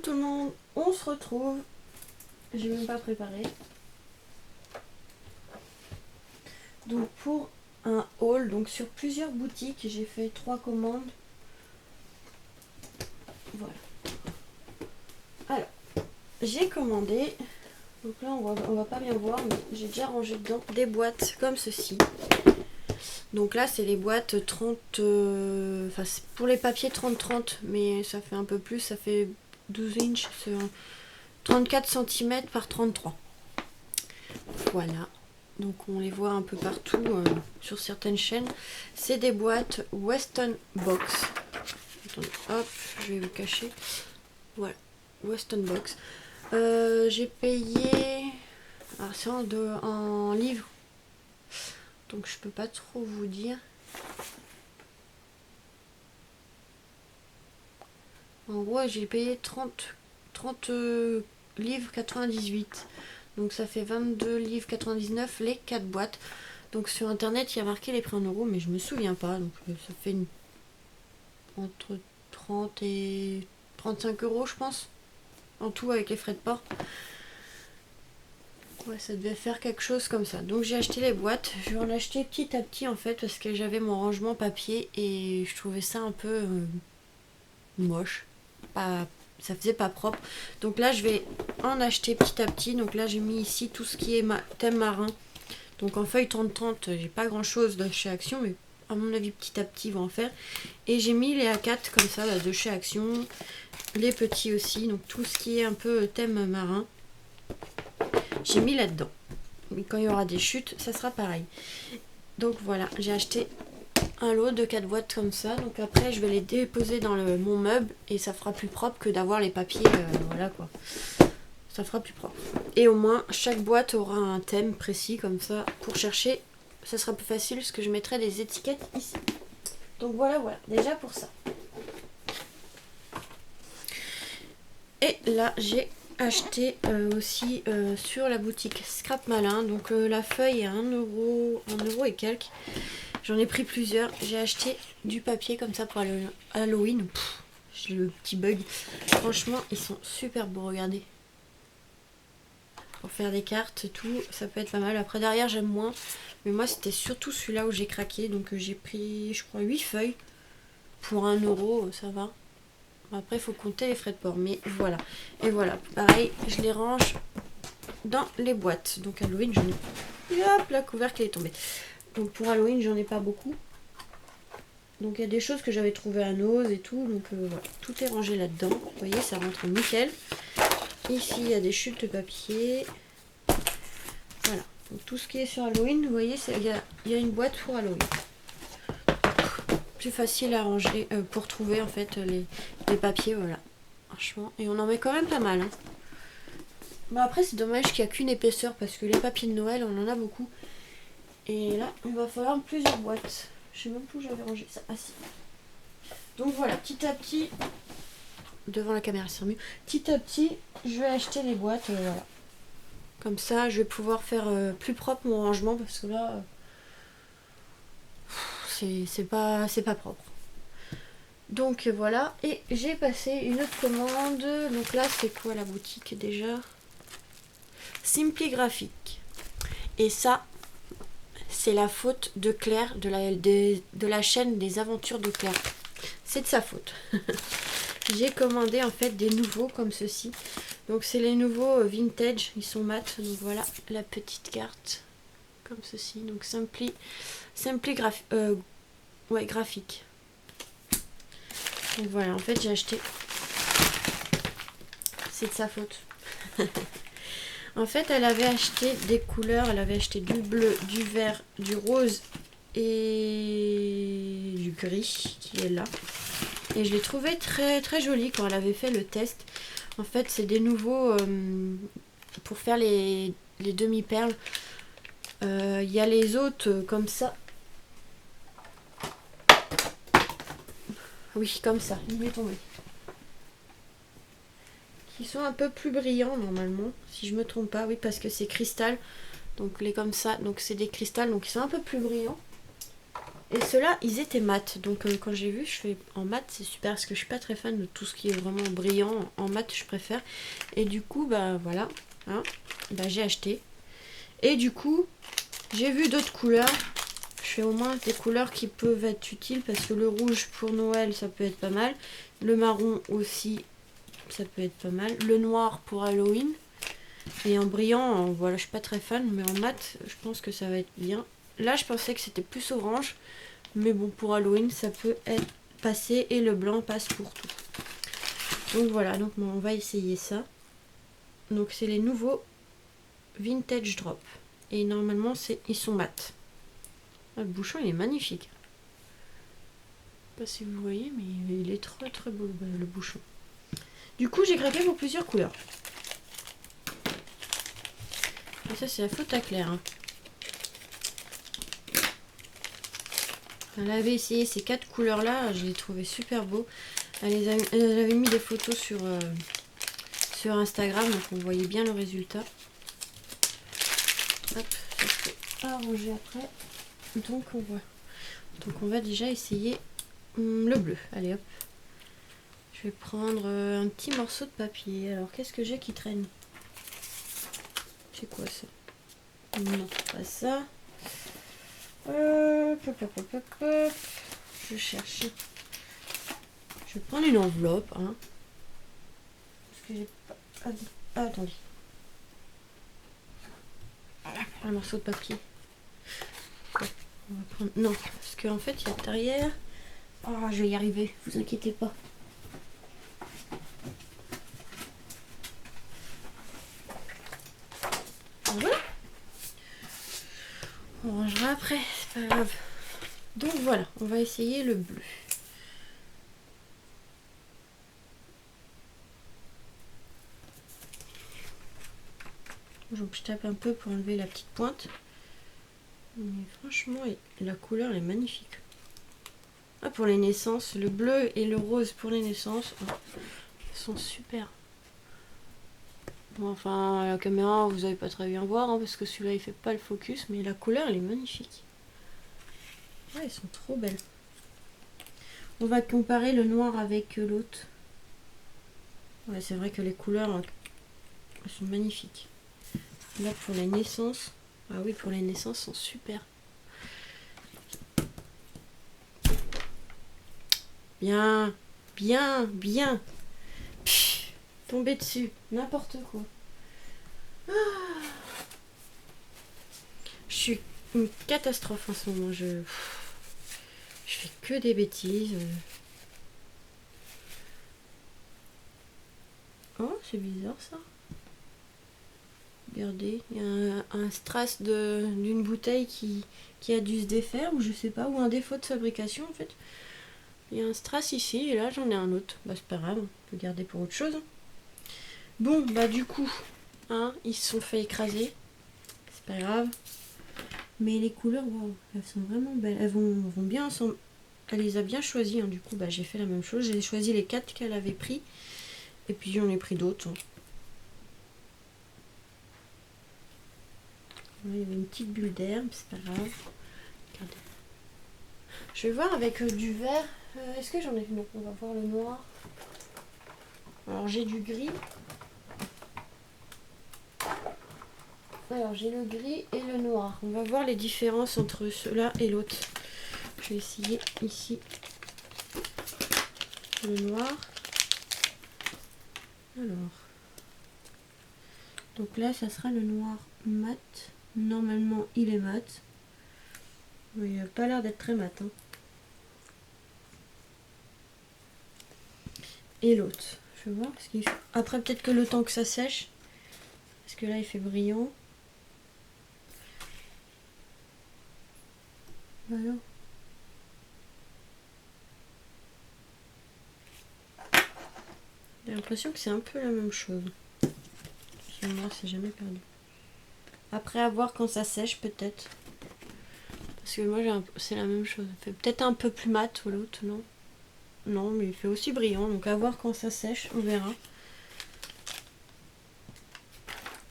tout le monde, on se retrouve. J'ai même pas préparé. Donc pour un haul, donc sur plusieurs boutiques, j'ai fait 3 commandes. Voilà. Alors, j'ai commandé. Donc là on va pas bien voir, mais j'ai déjà rangé dedans des boîtes comme ceci. Donc là c'est les boîtes 30, enfin c'est pour les papiers 30-30, mais ça fait un peu plus, ça fait 12 inches, c'est 34 cm par 33. Voilà, donc on les voit un peu partout sur certaines chaînes. C'est des boîtes Weston Box. Attendez, hop, je vais vous cacher. Voilà, Weston Box. J'ai payé... Alors c'est en livres, donc je peux pas trop vous dire. En gros j'ai payé 30 livres 98. Donc ça fait 22 livres 99 les 4 boîtes. Donc sur internet il y a marqué les prix en euros, mais je me souviens pas. Donc ça fait entre 30 et 35 euros je pense. En tout avec les frais de port. Ouais, ça devait faire quelque chose comme ça. Donc j'ai acheté les boîtes. Je vais en acheter petit à petit en fait, parce que j'avais mon rangement papier et je trouvais ça un peu moche. Ça faisait pas propre. Donc là je vais en acheter petit à petit. Donc là j'ai mis ici tout ce qui est thème marin. Donc en feuille 30-30, j'ai pas grand chose de chez Action, mais à mon avis petit à petit ils vont en faire. Et j'ai mis les A4 comme ça là, de chez Action. Les petits aussi, donc tout ce qui est un peu thème marin. J'ai mis là-dedans. Mais quand il y aura des chutes, ça sera pareil. Donc voilà, j'ai acheté un lot de 4 boîtes comme ça. Donc après, je vais les déposer dans mon meuble et ça fera plus propre que d'avoir les papiers. Voilà quoi. Ça fera plus propre. Et au moins, chaque boîte aura un thème précis comme ça. Pour chercher, ça sera plus facile parce que je mettrai des étiquettes ici. Donc voilà, déjà pour ça. Et là, j'ai acheté aussi sur la boutique Scrap Malin. Donc la feuille est à 1 euro et quelques. J'en ai pris plusieurs. J'ai acheté du papier comme ça pour Halloween. J'ai le petit bug. Franchement, ils sont super beaux, regardez. Pour faire des cartes et tout, ça peut être pas mal. Après derrière j'aime moins. Mais moi c'était surtout celui-là où j'ai craqué. Donc j'ai pris je crois 8 feuilles. Pour 1 euro, ça va. Après il faut compter les frais de port. Mais voilà. Et voilà. Pareil, je les range dans les boîtes. Donc Halloween j'en ai... Hop, la couvercle est tombée. Donc pour Halloween j'en ai pas beaucoup. Donc il y a des choses que j'avais trouvées à Nose et tout. Donc voilà. Tout est rangé là-dedans. Vous voyez, ça rentre nickel. Ici il y a des chutes de papier. Voilà. Donc, tout ce qui est sur Halloween, vous voyez, il y a une boîte pour Halloween. Plus facile à ranger pour trouver en fait les papiers, voilà. Franchement, et on en met quand même pas mal. Hein. Bah après c'est dommage qu'il n'y a qu'une épaisseur parce que les papiers de Noël on en a beaucoup. Et là il va falloir plusieurs boîtes. Je sais même plus où j'avais rangé ça. Ah si. Donc voilà, petit à petit, devant la caméra c'est mieux. Petit à petit, je vais acheter les boîtes, voilà. Comme ça, je vais pouvoir faire plus propre mon rangement parce que là, c'est pas propre. Donc voilà, et j'ai passé une autre commande. Donc là, c'est quoi la boutique déjà? Simply Graphic. Et ça, c'est la faute de Claire, de la chaîne des aventures de Claire. C'est de sa faute. J'ai commandé en fait des nouveaux comme ceci. Donc c'est les nouveaux vintage, ils sont mat. Donc voilà la petite carte comme ceci. Donc Simply graphique. Donc voilà, en fait j'ai acheté. C'est de sa faute. En fait elle avait acheté des couleurs, elle avait acheté du bleu, du vert, du rose et du gris qui est là. Et je l'ai trouvé très très joli quand elle avait fait le test. En fait c'est des nouveaux pour faire les demi-perles. Il y a les autres comme ça. Oui, comme ça, il est tombé. Qui sont un peu plus brillants normalement, si je me trompe pas. Oui, parce que c'est cristal. Donc les comme ça, donc c'est des cristals, donc ils sont un peu plus brillants. Et ceux-là, ils étaient mat. Donc quand j'ai vu, je fais en mat, c'est super parce que je suis pas très fan de tout ce qui est vraiment brillant. En mat, je préfère. Et du coup, bah voilà, hein, bah, j'ai acheté. Et du coup, j'ai vu d'autres couleurs. Je fais au moins des couleurs qui peuvent être utiles parce que le rouge pour Noël, ça peut être pas mal. Le marron aussi, ça peut être pas mal. Le noir pour Halloween. Et en brillant, voilà, je suis pas très fan, mais en mat, je pense que ça va être bien. Là, je pensais que c'était plus orange, mais bon, pour Halloween, ça peut être passé et le blanc passe pour tout. Donc voilà, donc on va essayer ça. Donc c'est les nouveaux Vintage Drop. Et normalement, ils sont mat. Ah, le bouchon, il est magnifique. Je sais pas si vous voyez, mais il est très très beau le bouchon. Du coup, j'ai craqué pour plusieurs couleurs. Et ça, c'est la faute à Claire. Hein. Elle avait essayé ces 4 couleurs là, je les trouvais super beaux. Elle avait mis des photos sur Instagram, donc on voyait bien le résultat. Hop, ça se fait arranger après. Donc on va déjà essayer le bleu. Allez hop. Je vais prendre un petit morceau de papier. Alors qu'est-ce que j'ai qui traîne? C'est quoi ça? Non, pas ça. Je cherche. Je vais prendre une enveloppe. Hein, parce que j'ai pas. Ah, attendez. Un morceau de papier. On va prendre... Non, parce qu'en fait, il y a derrière. Oh, je vais y arriver, vous inquiétez pas. Voilà. On rangera après, c'est pas grave. Donc voilà, on va essayer le bleu. Donc je tape un peu pour enlever la petite pointe. Mais franchement, la couleur est magnifique. Ah, pour les naissances, le bleu et le rose pour les naissances, oh, ils sont super. Bon, enfin, à la caméra, vous n'allez pas très bien voir, hein, parce que celui-là, il fait pas le focus, mais la couleur, elle est magnifique. Ouais, elles sont trop belles. On va comparer le noir avec l'autre. Ouais, c'est vrai que les couleurs, elles sont magnifiques. Là, pour les naissances, ah oui, pour les naissances, sont super. Bien, bien, bien. Pff, tomber dessus, n'importe quoi. Ah. Je suis une catastrophe en ce moment. Je fais que des bêtises. Oh, c'est bizarre ça. Regardez, il y a un strass d'une bouteille qui a dû se défaire, ou je sais pas, ou un défaut de fabrication en fait. Il y a un strass ici, et là j'en ai un autre. Bah c'est pas grave, on peut garder pour autre chose. Bon, bah du coup, hein, ils se sont fait écraser. C'est pas grave. Mais les couleurs, wow, elles sont vraiment belles. Elles vont bien ensemble. Elle les a bien choisies, hein. Du coup, bah, j'ai fait la même chose. J'ai choisi les 4 qu'elle avait pris. Et puis j'en ai pris d'autres. Hein. Il y avait une petite bulle d'air, mais c'est pas grave. Regardez. Je vais voir avec du vert. Est-ce que j'en ai... Non, on va voir le noir. Alors j'ai du gris. Alors j'ai le gris et le noir. On va voir les différences entre ceux-là et l'autre. Je vais essayer ici le noir. Alors. Donc là, ça sera le noir mat. Normalement, il est mat. Mais il n'a pas l'air d'être très mat. Hein. Et l'autre. Je vais voir. Parce qu'il... Après, peut-être que le temps que ça sèche. Parce que là, il fait brillant. Voilà. J'ai l'impression que c'est un peu la même chose. Le noir, c'est jamais perdu. Après, à voir quand ça sèche, peut-être. Parce que moi, c'est la même chose. Il fait peut-être un peu plus mat ou l'autre, non? Non, mais il fait aussi brillant. Donc, à voir quand ça sèche, on verra.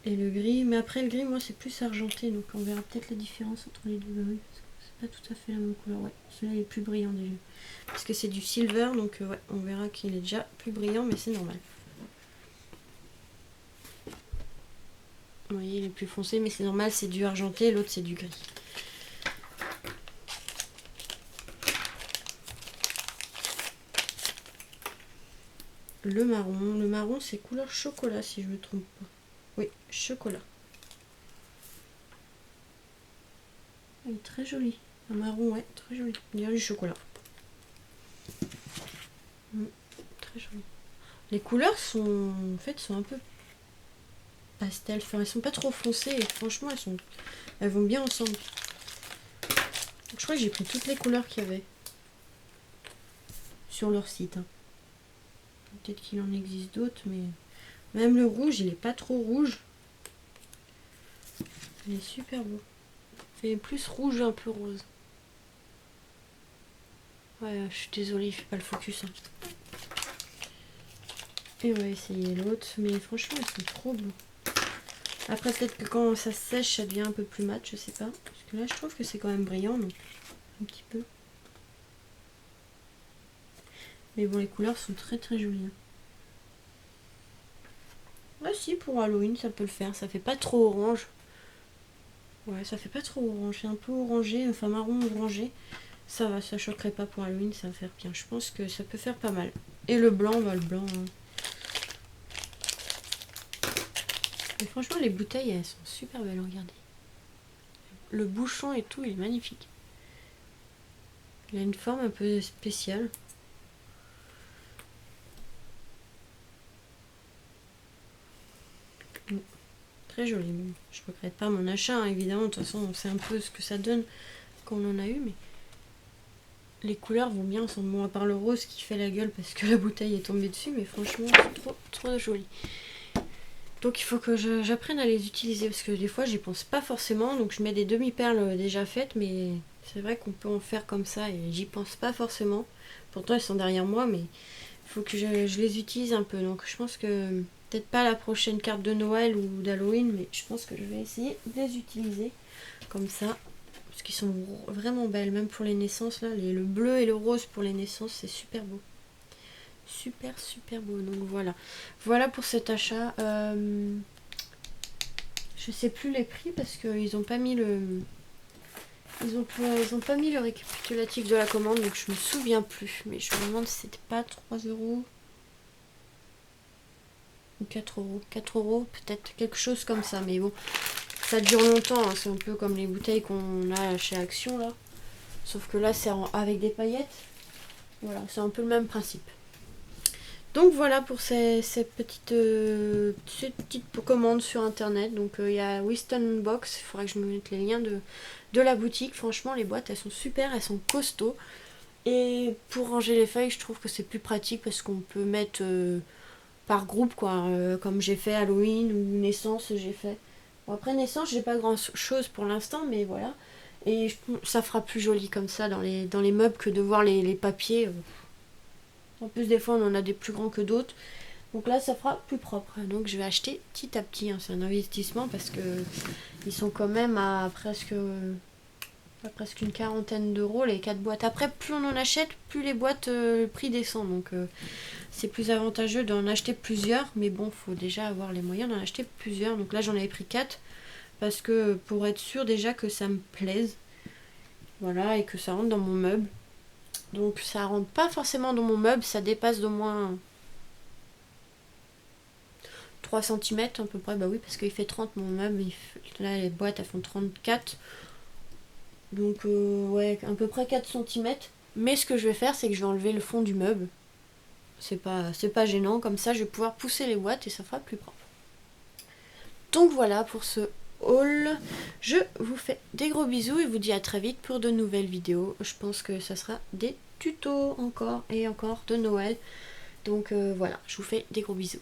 Et le gris, mais après le gris, moi, c'est plus argenté. Donc, on verra peut-être la différence entre les deux gris. pas tout à fait la même couleur, ouais. Celui-là est plus brillant déjà. Parce que c'est du silver, donc ouais, on verra qu'il est déjà plus brillant, mais c'est normal. Vous voyez, il est plus foncé, mais c'est normal, c'est du argenté, l'autre c'est du gris. Le marron c'est couleur chocolat si je me trompe pas. Oui, chocolat. Il est très joli. Un marron, ouais, très joli. Il y a du chocolat. Très joli. Les couleurs sont, en fait, sont un peu pastel. Enfin, elles sont pas trop foncées et franchement, elles vont bien ensemble. Donc, je crois que j'ai pris toutes les couleurs qu'il y avait sur leur site. Hein. Peut-être qu'il en existe d'autres, mais même le rouge, il est pas trop rouge. Il est super beau. Il est plus rouge, un peu rose. Ouais, je suis désolée, il fait pas le focus. Hein. Et on va essayer l'autre, mais franchement, ils sont trop beaux. Après, peut-être que quand ça sèche, ça devient un peu plus mat, je sais pas. Parce que là, je trouve que c'est quand même brillant, donc un petit peu. Mais bon, les couleurs sont très très jolies. Hein. Ouais, si, pour Halloween, ça peut le faire. Ça fait pas trop orange. Ouais, ça fait pas trop orange. C'est un peu orangé, enfin marron orangé. Ça va, ça choquerait pas pour Halloween, ça va faire bien. Je pense que ça peut faire pas mal. Et le blanc, bah le blanc... Hein. Mais franchement, les bouteilles, elles sont super belles, regardez. Le bouchon et tout, il est magnifique. Il a une forme un peu spéciale. Très joli. Je regrette pas mon achat, hein, évidemment. De toute façon, on sait un peu ce que ça donne quand on en a eu, mais les couleurs vont bien ensemble. Bon, à part le rose qui fait la gueule parce que la bouteille est tombée dessus, mais franchement, c'est trop, trop joli. Donc il faut que j'apprenne à les utiliser parce que des fois, j'y pense pas forcément. Donc je mets des demi-perles déjà faites, mais c'est vrai qu'on peut en faire comme ça et j'y pense pas forcément. Pourtant, elles sont derrière moi, mais il faut que je les utilise un peu. Donc je pense que peut-être pas la prochaine carte de Noël ou d'Halloween, mais je pense que je vais essayer de les utiliser comme ça. Parce qu'ils sont vraiment belles, même pour les naissances. Là, le bleu et le rose pour les naissances, c'est super beau. Super, super beau. Donc voilà. Voilà pour cet achat. Je sais plus les prix parce qu'ils n'ont pas mis le... Ils ont pas mis le récapitulatif de la commande, donc je me souviens plus. Mais je me demande si c'était pas 3 € ou 4 €. 4 € peut-être, quelque chose comme ça. Mais bon, ça dure longtemps. Hein. C'est un peu comme les bouteilles qu'on a chez Action là. Sauf que là, c'est avec des paillettes. Voilà, c'est un peu le même principe. Donc voilà pour ces petites commandes sur internet. Donc il y a Winston Box, il faudrait que je me mette les liens de la boutique. Franchement, les boîtes elles sont super, elles sont costauds. Et pour ranger les feuilles, je trouve que c'est plus pratique parce qu'on peut mettre par groupe, quoi. Comme j'ai fait Halloween ou Naissance, j'ai fait. Bon, après Naissance, j'ai pas grand chose pour l'instant, mais voilà. Et ça fera plus joli comme ça dans les meubles que de voir les papiers. En plus, des fois, on en a des plus grands que d'autres. Donc là, ça fera plus propre. Donc je vais acheter petit à petit. Hein. C'est un investissement parce que ils sont quand même à presque une quarantaine d'euros les 4 boîtes. Après, plus on en achète, plus les boîtes, le prix descend. Donc c'est plus avantageux d'en acheter plusieurs. Mais bon, faut déjà avoir les moyens d'en acheter plusieurs. Donc là, j'en avais pris 4 parce que pour être sûr déjà que ça me plaise. Voilà, et que ça rentre dans mon meuble. Donc ça rentre pas forcément dans mon meuble, ça dépasse d'au moins 3 cm à peu près. Bah oui, parce qu'il fait 30 mon meuble. Là, les boîtes, elles font 34. Donc ouais, à peu près 4 cm. Mais ce que je vais faire, c'est que je vais enlever le fond du meuble. C'est pas gênant, comme ça je vais pouvoir pousser les boîtes et ça fera plus propre. Donc voilà pour ce haul. Je vous fais des gros bisous et vous dis à très vite pour de nouvelles vidéos. Je pense que ça sera des tutos encore et encore de Noël. Donc voilà, je vous fais des gros bisous.